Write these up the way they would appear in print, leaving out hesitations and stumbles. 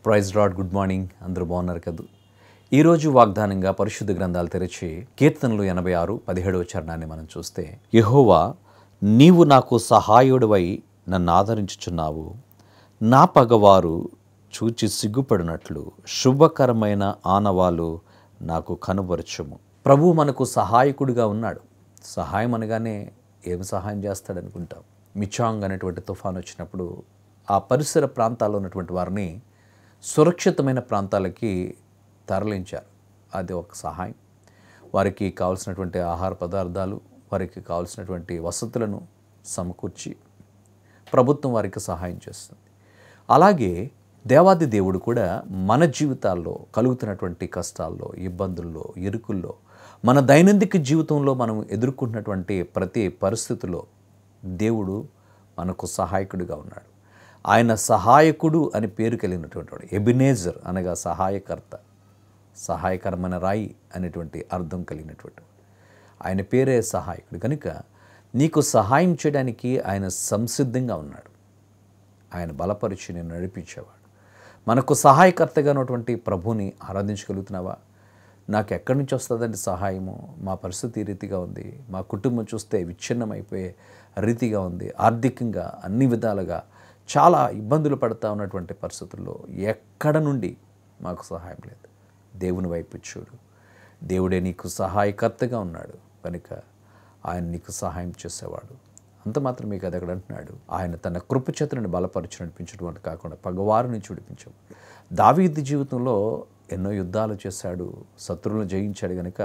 Praise lord, good morning. అందరూ బాగున్నారు కదూ? ఈరోజు వాగ్దానంగా పరిశుద్ధ గ్రంథాలు తెరిచి కీర్తనలు 86:17 చరణాన్ని మనం చూస్తే, యెహోవా నీవు నాకు సహాయుడివై నన్ను ఆదరించుచున్నావు, నా పగవారు చూచి సిగ్గుపడినట్లు శుభకరమైన ఆనవాలు నాకు కనుబరచుము. ప్రభువు మనకు సహాయకుడిగా ఉన్నాడు. సహాయం అనగానే ఏమి సహాయం చేస్తాడనుకుంటాం. మిచాంగ్ అనేటువంటి తుఫాను వచ్చినప్పుడు ఆ పరిసర ప్రాంతాల్లో ఉన్నటువంటి వారిని సురక్షితమైన ప్రాంతాలకి తరలించారు. అది ఒక సహాయం. వారికి కావాల్సినటువంటి ఆహార పదార్థాలు, వారికి కావాల్సినటువంటి వసతులను సమకూర్చి ప్రభుత్వం వారికి సహాయం చేస్తుంది. అలాగే దేవాది దేవుడు కూడా మన జీవితాల్లో కలుగుతున్నటువంటి కష్టాల్లో, ఇబ్బందుల్లో, ఇరుకుల్లో, మన దైనందిక జీవితంలో మనం ఎదుర్కొంటున్నటువంటి ప్రతి పరిస్థితిలో దేవుడు మనకు సహాయకుడిగా ఉన్నాడు. ఆయన సహాయకుడు అని పేరు కలిగినటువంటి వాడు. ఎబినేజర్ అనగా సహాయకర్త, సహాయకరమైన రాయి అనేటువంటి అర్థం కలిగినటువంటి వాడు. ఆయన పేరే సహాయకుడు. కనుక నీకు సహాయం చేయడానికి ఆయన సంసిద్ధంగా ఉన్నాడు. ఆయన బలపరిచి నేను నడిపించేవాడు. మనకు సహాయకర్తగా ఉన్నటువంటి ప్రభువుని ఆరాధించగలుగుతున్నావా? నాకు ఎక్కడి నుంచి వస్తుందండి సహాయము? మా పరిస్థితి ఈ రీతిగా ఉంది, మా కుటుంబం చూస్తే విచ్ఛిన్నమైపోయే రీతిగా ఉంది, ఆర్థికంగా అన్ని విధాలుగా చాలా ఇబ్బందులు పడుతూ ఉన్నటువంటి పరిస్థితుల్లో ఎక్కడ నుండి మాకు సహాయం లేదు. దేవుని వైపు చూడు. దేవుడే నీకు సహాయకర్తగా ఉన్నాడు కనుక ఆయన నీకు సహాయం చేసేవాడు. అంత మాత్రమే కదా అక్కడ అంటున్నాడు, ఆయన తన కృపచేతను బలపరిచి నడిపించడం కాకుండా పగవారు నుంచి విడిపించాడు. దావీదు జీవితంలో ఎన్నో యుద్ధాలు చేశాడు, శత్రువులను జయించాడు. కనుక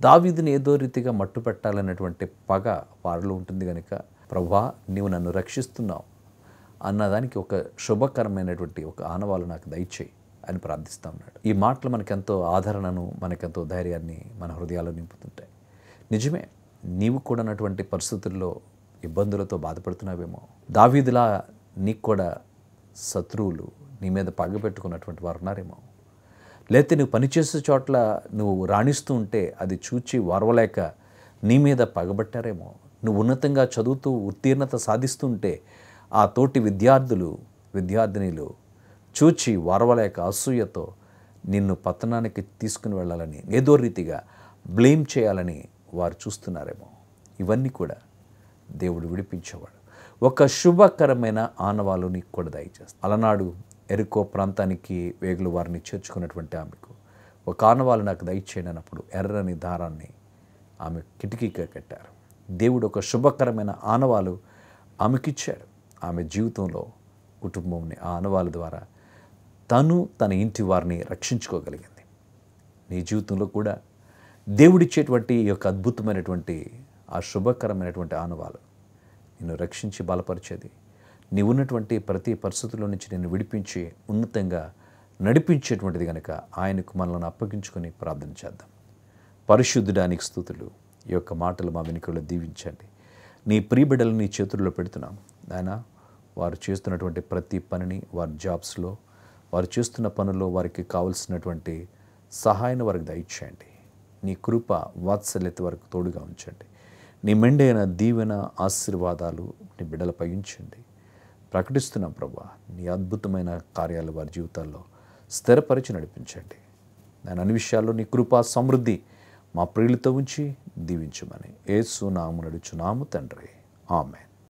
దావీదుని ఏదో రీతిగా మట్టు పెట్టాలన్నటువంటి పగ వారిలో ఉంటుంది. కనుక ప్రభువా నీవు నన్ను రక్షిస్తున్నావు అన్నదానికి ఒక శుభకరమైనటువంటి ఒక ఆనవాలు నాకు దయచేయి అని ప్రార్థిస్తూ ఉన్నాడు. ఈ మాటలు మనకెంతో ఆదరణను, మనకెంతో ధైర్యాన్ని మన హృదయాల్లో నింపుతుంటాయి. నిజమే, నీవు కూడా ఉన్నటువంటి పరిస్థితుల్లో ఇబ్బందులతో బాధపడుతున్నావేమో. దావీదులా నీకు కూడా శత్రువులు నీ మీద పగబెట్టుకున్నటువంటి వారు ఉన్నారేమో. లేకపోతే నువ్వు పనిచేసే చోట్ల నువ్వు రాణిస్తూ ఉంటే అది చూచి వారవలేక నీ మీద పగబట్టారేమో. నువ్వు ఉన్నతంగా చదువుతూ ఉత్తీర్ణత సాధిస్తూ ఉంటే ఆ తోటి విద్యార్థినిలు చూచి వారవలేక అసూయతో నిన్ను పతనానికి తీసుకుని వెళ్ళాలని, ఏదో రీతిగా బ్లేమ్ చేయాలని వారు చూస్తున్నారేమో. ఇవన్నీ కూడా దేవుడు విడిపించేవాడు. ఒక శుభకరమైన ఆనవాలు నీకు కూడా దయచేస్తాడు. అలనాడు ఎరుకో ప్రాంతానికి వేగులు వారిని చేర్చుకున్నటువంటి ఆమెకు ఒక ఆనవాలు నాకు దయచేయండి అన్నప్పుడు ఎర్రని దారాన్ని ఆమె కిటికీగా కట్టారు. దేవుడు ఒక శుభకరమైన ఆనవాలు ఆమెకిచ్చాడు. ఆమె జీవితంలో కుటుంబంని ఆ ఆనవాళ్ళ ద్వారా తన ఇంటి వారిని రక్షించుకోగలిగింది. నీ జీవితంలో కూడా దేవుడిచ్చేటువంటి ఈ యొక్క అద్భుతమైనటువంటి ఆ శుభకరమైనటువంటి ఆనవాలు నిన్ను రక్షించి బలపరిచేది, నీవు ఉన్నటువంటి ప్రతి పరిస్థితుల్లో నుంచి నిన్ను విడిపించి ఉన్నతంగా నడిపించేటువంటిది. కనుక ఆయనకు మనల్ని అప్పగించుకొని ప్రార్థన చేద్దాం. పరిశుద్ధుడానికి స్తుతులు. ఈ యొక్క మాటలు మా వెనుకలో దీవించండి. నీ ప్రియబిడ్డలు నీ చేతుల్లో పెడుతున్నాం నాయన. వారు చేస్తున్నటువంటి ప్రతి పనిని, వారి జాబ్స్లో, వారు చేస్తున్న పనుల్లో వారికి కావలసినటువంటి సహాయాన్ని వారికి దయచేయండి. నీ కృప వాత్సల్యత వరకు తోడుగా ఉంచండి. నీ మెండైన దీవెన ఆశీర్వాదాలు నీ బిడ్డలపై ఉంచండి. ప్రకటిస్తున్నాం ప్రభువా, నీ అద్భుతమైన కార్యాలు వారి జీవితాల్లో స్థిరపరిచి నడిపించండి. నేను అన్ని విషయాల్లో నీ కృపా సమృద్ధి మా ప్రియులతో ఉంచి దీవించమని యేసు నామమున అడుగుచున్నాము తండ్రి. ఆమేన్.